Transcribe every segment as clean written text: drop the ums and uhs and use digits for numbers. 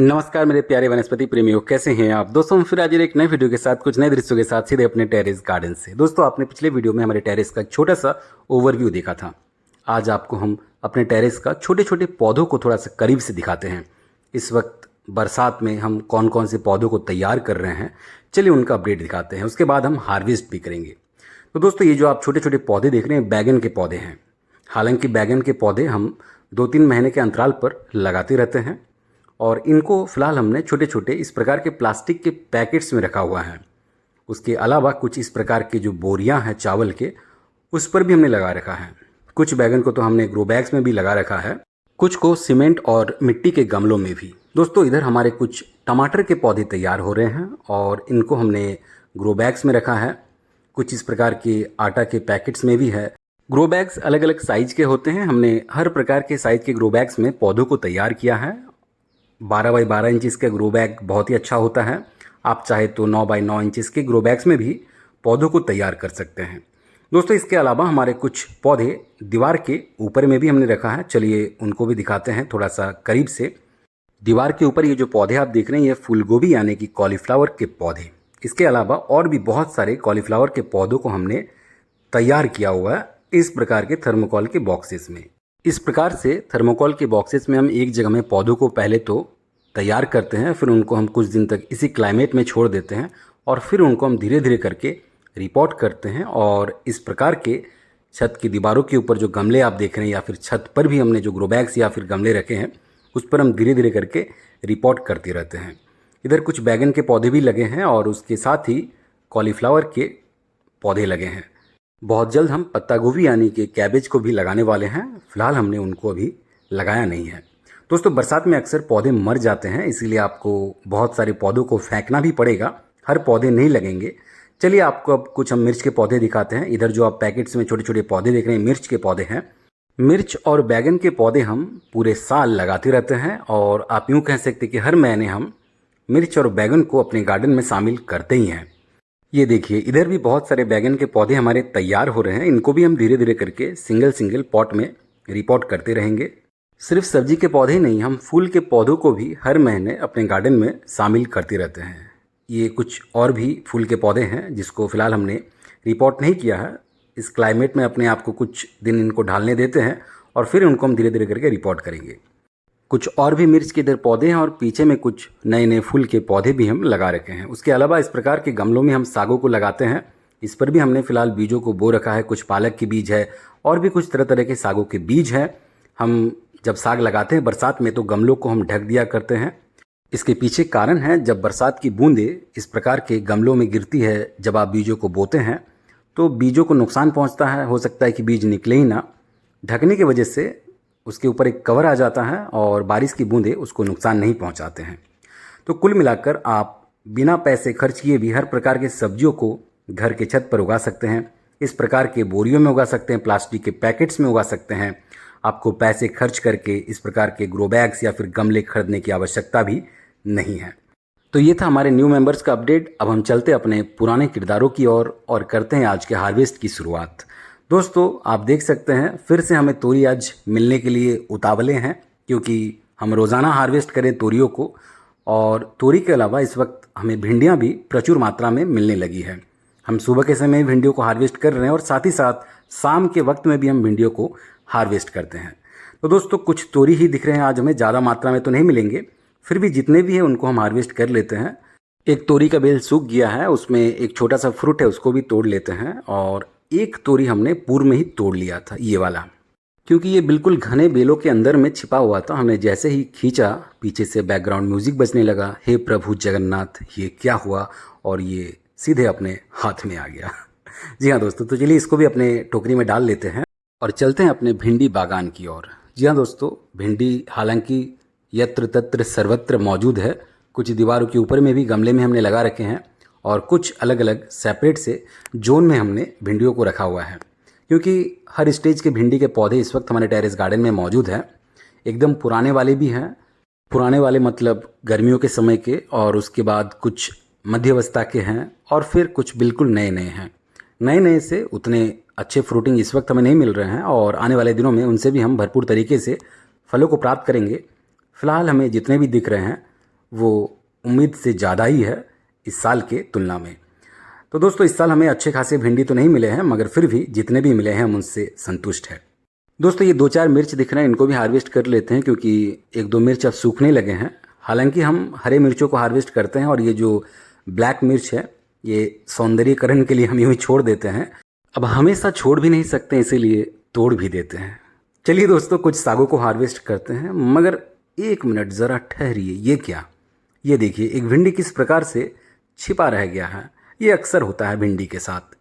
नमस्कार मेरे प्यारे वनस्पति प्रेमियों, कैसे हैं आप दोस्तों। हम फिर आज एक नए वीडियो के साथ कुछ नए दृश्यों के साथ सीधे अपने टेरेस गार्डन से। दोस्तों आपने पिछले वीडियो में हमारे टेरेस का एक छोटा सा ओवरव्यू देखा था। आज आपको हम अपने टेरेस का छोटे छोटे पौधों को थोड़ा सा करीब से दिखाते हैं। इस वक्त बरसात में हम कौन कौन से पौधों को तैयार कर रहे हैं, चलिए उनका अपडेट दिखाते हैं। उसके बाद हम हार्वेस्ट भी करेंगे। तो दोस्तों ये जो आप छोटे छोटे पौधे देख रहे हैं, बैगन के पौधे हैं। हालांकि बैगन के पौधे हम 2-3 महीने के अंतराल पर लगाते रहते हैं और इनको फिलहाल हमने छोटे छोटे इस प्रकार के प्लास्टिक के पैकेट्स में रखा हुआ है। उसके अलावा कुछ इस प्रकार के जो बोरियां हैं चावल के, उस पर भी हमने लगा रखा है। कुछ बैगन को तो हमने ग्रो बैग्स में भी लगा रखा है, कुछ को सीमेंट और मिट्टी के गमलों में भी। दोस्तों इधर हमारे कुछ टमाटर के पौधे तैयार हो रहे हैं और इनको हमने ग्रो बैग्स में रखा है। कुछ इस प्रकार के आटा के पैकेट्स में भी है। ग्रो बैग्स अलग अलग साइज के होते हैं। हमने हर प्रकार के साइज के ग्रो बैग्स में पौधों को तैयार किया है। 12 बाई 12 इंचज़ का ग्रो बैग बहुत ही अच्छा होता है। आप चाहे तो 9 बाई 9 इंचज़ के ग्रो बैग्स में भी पौधों को तैयार कर सकते हैं। दोस्तों इसके अलावा हमारे कुछ पौधे दीवार के ऊपर में भी हमने रखा है। चलिए उनको भी दिखाते हैं थोड़ा सा करीब से। दीवार के ऊपर ये जो पौधे आप देख रहे हैं, ये फूलगोभी यानी कि कॉलीफ्लावर के पौधे। इसके अलावा और भी बहुत सारे कॉलीफ्लावर के पौधों को हमने तैयार किया हुआ है इस प्रकार के थर्मोकॉल के बॉक्सेस में। इस प्रकार से थर्मोकॉल के बॉक्सेस में हम एक जगह में पौधों को पहले तो तैयार करते हैं, फिर उनको हम कुछ दिन तक इसी क्लाइमेट में छोड़ देते हैं और फिर उनको हम धीरे धीरे करके रिपोर्ट करते हैं। और इस प्रकार के छत की दीवारों के ऊपर जो गमले आप देख रहे हैं या फिर छत पर भी हमने जो ग्रो बैग्स या फिर गमले रखे हैं, उस पर हम धीरे धीरे करके रिपोर्ट करते रहते हैं। इधर कुछ बैगन के पौधे भी लगे हैं और उसके साथ ही कॉलीफ्लावर के पौधे लगे हैं। बहुत जल्द हम पत्ता गोभी यानी कि कैबेज को भी लगाने वाले हैं। फिलहाल हमने उनको अभी लगाया नहीं है। दोस्तों बरसात में अक्सर पौधे मर जाते हैं, इसीलिए आपको बहुत सारे पौधों को फेंकना भी पड़ेगा। हर पौधे नहीं लगेंगे। चलिए आपको अब कुछ हम मिर्च के पौधे दिखाते हैं। इधर जो आप पैकेट्स में छोटे छोटे पौधे देख रहे हैं, मिर्च के पौधे हैं। मिर्च और बैगन के पौधे हम पूरे साल लगाते रहते हैं और आप यूँ कह सकते कि हर महीने हम मिर्च और बैगन को अपने गार्डन में शामिल करते ही हैं। ये देखिए इधर भी बहुत सारे बैगन के पौधे हमारे तैयार हो रहे हैं। इनको भी हम धीरे धीरे करके सिंगल सिंगल पॉट में रिपोर्ट करते रहेंगे। सिर्फ सब्जी के पौधे ही नहीं, हम फूल के पौधों को भी हर महीने अपने गार्डन में शामिल करते रहते हैं। ये कुछ और भी फूल के पौधे हैं जिसको फिलहाल हमने रिपोर्ट नहीं किया है। इस क्लाइमेट में अपने आप को कुछ दिन इनको ढालने देते हैं और फिर उनको हम धीरे धीरे करके रिपोर्ट करेंगे। कुछ और भी मिर्च के इधर पौधे हैं और पीछे में कुछ नए नए फूल के पौधे भी हम लगा रखे हैं। उसके अलावा इस प्रकार के गमलों में हम सागों को लगाते हैं। इस पर भी हमने फिलहाल बीजों को बो रखा है। कुछ पालक के बीज है और भी कुछ तरह तरह के सागों के बीज हैं। हम जब साग लगाते हैं बरसात में तो गमलों को हम ढक दिया करते हैं। इसके पीछे कारण है, जब बरसात की बूंदें इस प्रकार के गमलों में गिरती है, जब आप बीजों को बोते हैं तो बीजों को नुकसान पहुंचता है। हो सकता है कि बीज निकले ही ना। ढकने की वजह से उसके ऊपर एक कवर आ जाता है और बारिश की बूंदें उसको नुकसान नहीं पहुंचाते हैं। तो कुल मिलाकर आप बिना पैसे खर्च किए भी हर प्रकार के सब्जियों को घर के छत पर उगा सकते हैं। इस प्रकार के बोरियों में उगा सकते हैं, प्लास्टिक के पैकेट्स में उगा सकते हैं। आपको पैसे खर्च करके इस प्रकार के ग्रो बैग्स या फिर गमले खरीदने की आवश्यकता भी नहीं है। तो ये था हमारे न्यू मेंबर्स का अपडेट। अब हम चलते अपने पुराने किरदारों की ओर और करते हैं आज के हार्वेस्ट की शुरुआत। दोस्तों आप देख सकते हैं फिर से हमें तोरी आज मिलने के लिए उतावले हैं, क्योंकि हम रोज़ाना हार्वेस्ट करें तोरियों को। और तोरी के अलावा इस वक्त हमें भिंडियाँ भी प्रचुर मात्रा में मिलने लगी है। हम सुबह के समय भिंडियों को हार्वेस्ट कर रहे हैं और साथ ही साथ शाम के वक्त में भी हम भिंडियों को हार्वेस्ट करते हैं। तो दोस्तों कुछ तोरी ही दिख रहे हैं आज हमें, ज़्यादा मात्रा में तो नहीं मिलेंगे, फिर भी जितने भी हैं उनको हम हार्वेस्ट कर लेते हैं। एक तोरी का बेल सूख गया है, उसमें एक छोटा सा फ्रूट है, उसको भी तोड़ लेते हैं। और एक तोरी हमने पूर्व में ही तोड़ लिया था, ये वाला, क्योंकि ये बिल्कुल घने बेलों के अंदर में छिपा हुआ था। हमने जैसे ही खींचा, पीछे से बैकग्राउंड म्यूजिक बजने लगा, हे प्रभु जगन्नाथ ये क्या हुआ, और ये सीधे अपने हाथ में आ गया। जी हाँ दोस्तों, तो चलिए इसको भी अपने टोकरी में डाल लेते हैं और चलते हैं अपने भिंडी बागान की ओर। जी हाँ दोस्तों, भिंडी हालांकि यत्र तत्र सर्वत्र मौजूद है। कुछ दीवारों के ऊपर में भी गमले में हमने लगा रखे हैं और कुछ अलग अलग सेपरेट से जोन में हमने भिंडियों को रखा हुआ है, क्योंकि हर स्टेज के भिंडी के पौधे इस वक्त हमारे टेरेस गार्डन में मौजूद हैं। एकदम पुराने वाले भी हैं, पुराने वाले मतलब गर्मियों के समय के, और उसके बाद कुछ मध्यावस्था के हैं और फिर कुछ बिल्कुल नए नए हैं। नए नए से उतने अच्छे फ्रूटिंग इस वक्त हमें नहीं मिल रहे हैं और आने वाले दिनों में उनसे भी हम भरपूर तरीके से फलों को प्राप्त करेंगे। फ़िलहाल हमें जितने भी दिख रहे हैं वो उम्मीद से ज़्यादा ही है इस साल के तुलना में। तो दोस्तों इस साल हमें अच्छे खासे भिंडी तो नहीं मिले हैं, मगर फिर भी जितने भी मिले हैं हम उनसे संतुष्ट हैं। दोस्तों ये 2-4 मिर्च दिख रहे हैं, इनको भी हार्वेस्ट कर लेते हैं क्योंकि 1-2 मिर्च अब सूखने लगे हैं। हालांकि हम हरे मिर्चों को हार्वेस्ट करते हैं और ये जो ब्लैक मिर्च है ये सौंदर्यीकरण के लिए हम यूँ ही छोड़ देते हैं। अब हमेशा छोड़ भी नहीं सकते, इसीलिए तोड़ भी देते हैं। चलिए दोस्तों कुछ सागों को हार्वेस्ट करते हैं, मगर 1 मिनट ज़रा ठहरिए। ये क्या, ये देखिए एक भिंडी किस प्रकार से छिपा रह गया है। ये अक्सर होता है भिंडी के साथ।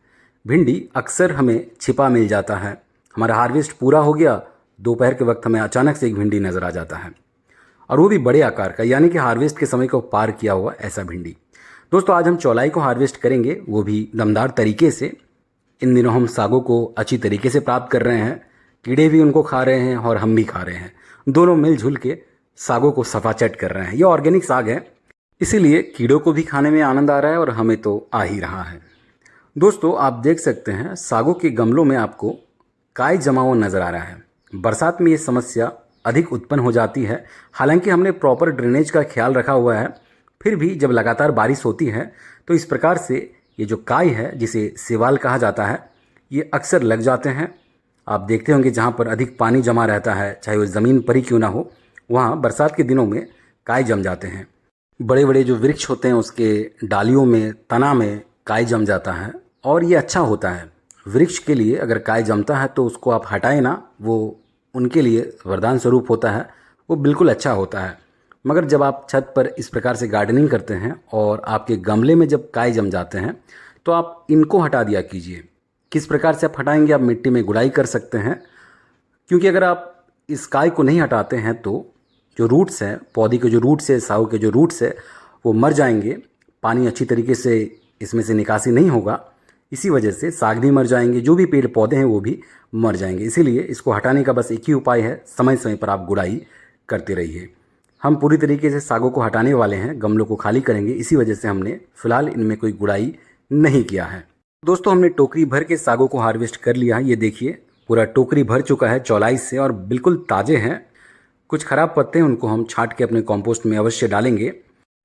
भिंडी अक्सर हमें छिपा मिल जाता है। हमारा हार्वेस्ट पूरा हो गया, दोपहर के वक्त हमें अचानक से एक भिंडी नज़र आ जाता है, और वो भी बड़े आकार का, यानी कि हार्वेस्ट के समय को पार किया हुआ ऐसा भिंडी। दोस्तों आज हम चौलाई को हार्वेस्ट करेंगे, वो भी दमदार तरीके से। इन दिनों हम सागों को अच्छी तरीके से प्राप्त कर रहे हैं, कीड़े भी उनको खा रहे हैं और हम भी खा रहे हैं, दोनों मिलजुल के सागों को सफाचट कर रहे हैं। ये ऑर्गेनिक साग है, इसीलिए कीड़ों को भी खाने में आनंद आ रहा है और हमें तो आ ही रहा है। दोस्तों आप देख सकते हैं सागों के गमलों में आपको काई जमा हुआ नज़र आ रहा है। बरसात में ये समस्या अधिक उत्पन्न हो जाती है। हालांकि हमने प्रॉपर ड्रेनेज का ख्याल रखा हुआ है, फिर भी जब लगातार बारिश होती है तो इस प्रकार से ये जो काई है, जिसे सेवाल कहा जाता है, ये अक्सर लग जाते हैं। आप देखते होंगे जहाँ पर अधिक पानी जमा रहता है, चाहे वो ज़मीन पर ही क्यों ना हो, वहाँ बरसात के दिनों में काई जम जाते हैं। बड़े बड़े जो वृक्ष होते हैं उसके डालियों में, तना में काई जम जाता है, और ये अच्छा होता है वृक्ष के लिए। अगर काई जमता है तो उसको आप हटाएं ना, वो उनके लिए वरदान स्वरूप होता है, वो बिल्कुल अच्छा होता है। मगर जब आप छत पर इस प्रकार से गार्डनिंग करते हैं और आपके गमले में जब काई जम जाते हैं तो आप इनको हटा दिया कीजिए। किस प्रकार से आप हटाएंगे, आप मिट्टी में गुड़ाई कर सकते हैं, क्योंकि अगर आप इस काई को नहीं हटाते हैं तो जो रूट्स हैं, पौधे के जो रूट्स है, साग के जो रूट्स है, वो मर जाएंगे। पानी अच्छी तरीके से इसमें से निकासी नहीं होगा, इसी वजह से साग भी मर जाएंगे, जो भी पेड़ पौधे हैं वो भी मर जाएंगे। इसीलिए इसको हटाने का बस एक ही उपाय है, समय समय पर आप गुड़ाई करते रहिए। हम पूरी तरीके से सागों को हटाने वाले हैं, गमलों को खाली करेंगे, इसी वजह से हमने फ़िलहाल इनमें कोई गुड़ाई नहीं किया है। दोस्तों हमने टोकरी भर के सागों को हार्वेस्ट कर लिया है। ये देखिए पूरा टोकरी भर चुका है चौलाई से, और बिल्कुल ताज़े हैं। कुछ ख़राब पत्ते हैं, उनको हम छांट के अपने कॉम्पोस्ट में अवश्य डालेंगे।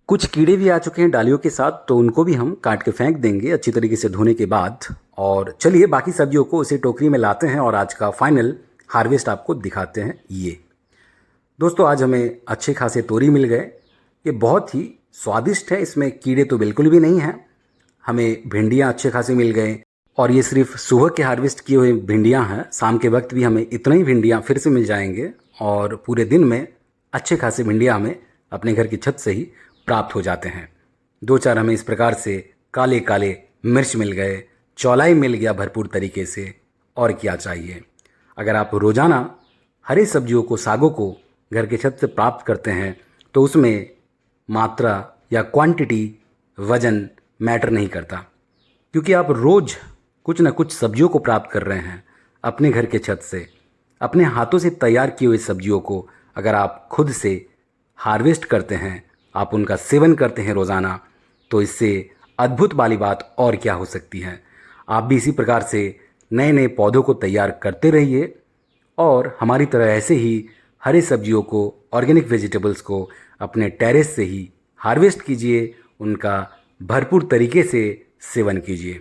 कुछ कीड़े भी आ चुके हैं डालियों के साथ, तो उनको भी हम काट के फेंक देंगे अच्छी तरीके से धोने के बाद। और चलिए बाकी सब्जियों को उसी टोकरी में लाते हैं और आज का फाइनल हार्वेस्ट आपको दिखाते हैं। ये दोस्तों आज हमें अच्छे खासे तोरी मिल गए। ये बहुत ही स्वादिष्ट है, इसमें कीड़े तो बिल्कुल भी नहीं हैं। हमें भिंडियाँ अच्छे खासे मिल गए, और ये सिर्फ सुबह के हार्वेस्ट किए हुए भिंडियाँ हैं। शाम के वक्त भी हमें इतना ही भिंडियाँ फिर से मिल जाएंगे, और पूरे दिन में अच्छे खासे भिंडियाँ हमें अपने घर की छत से ही प्राप्त हो जाते हैं। 2-4 हमें इस प्रकार से काले काले मिर्च मिल गए, चौलाई मिल गया भरपूर तरीके से, और क्या चाहिए। अगर आप रोज़ाना हरी सब्जियों को, सागों को घर के छत से प्राप्त करते हैं तो उसमें मात्रा या क्वांटिटी, वज़न मैटर नहीं करता, क्योंकि आप रोज़ कुछ ना कुछ सब्जियों को प्राप्त कर रहे हैं अपने घर के छत से। अपने हाथों से तैयार की हुई सब्जियों को अगर आप खुद से हार्वेस्ट करते हैं, आप उनका सेवन करते हैं रोज़ाना, तो इससे अद्भुत वाली बात और क्या हो सकती है। आप भी इसी प्रकार से नए नए पौधों को तैयार करते रहिए, और हमारी तरह ऐसे ही हरे सब्जियों को, ऑर्गेनिक वेजिटेबल्स को अपने टेरेस से ही हार्वेस्ट कीजिए, उनका भरपूर तरीके से सेवन कीजिए।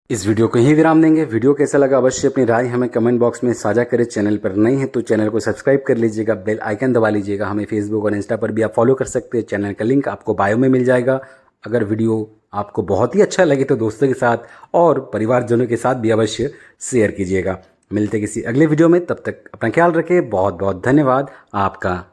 इस वीडियो को यहीं विराम देंगे। वीडियो कैसा लगा अवश्य अपनी राय हमें कमेंट बॉक्स में साझा करें। चैनल पर नए हैं तो चैनल को सब्सक्राइब कर लीजिएगा, बेल आइकन दबा लीजिएगा। हमें फेसबुक और इंस्टा पर भी आप फॉलो कर सकते हैं, चैनल का लिंक आपको बायो में मिल जाएगा। अगर वीडियो आपको बहुत ही अच्छा लगे तो दोस्तों के साथ और परिवारजनों के साथ भी अवश्य शेयर कीजिएगा। मिलते किसी अगले वीडियो में, तब तक अपना ख्याल रखें। बहुत बहुत धन्यवाद आपका।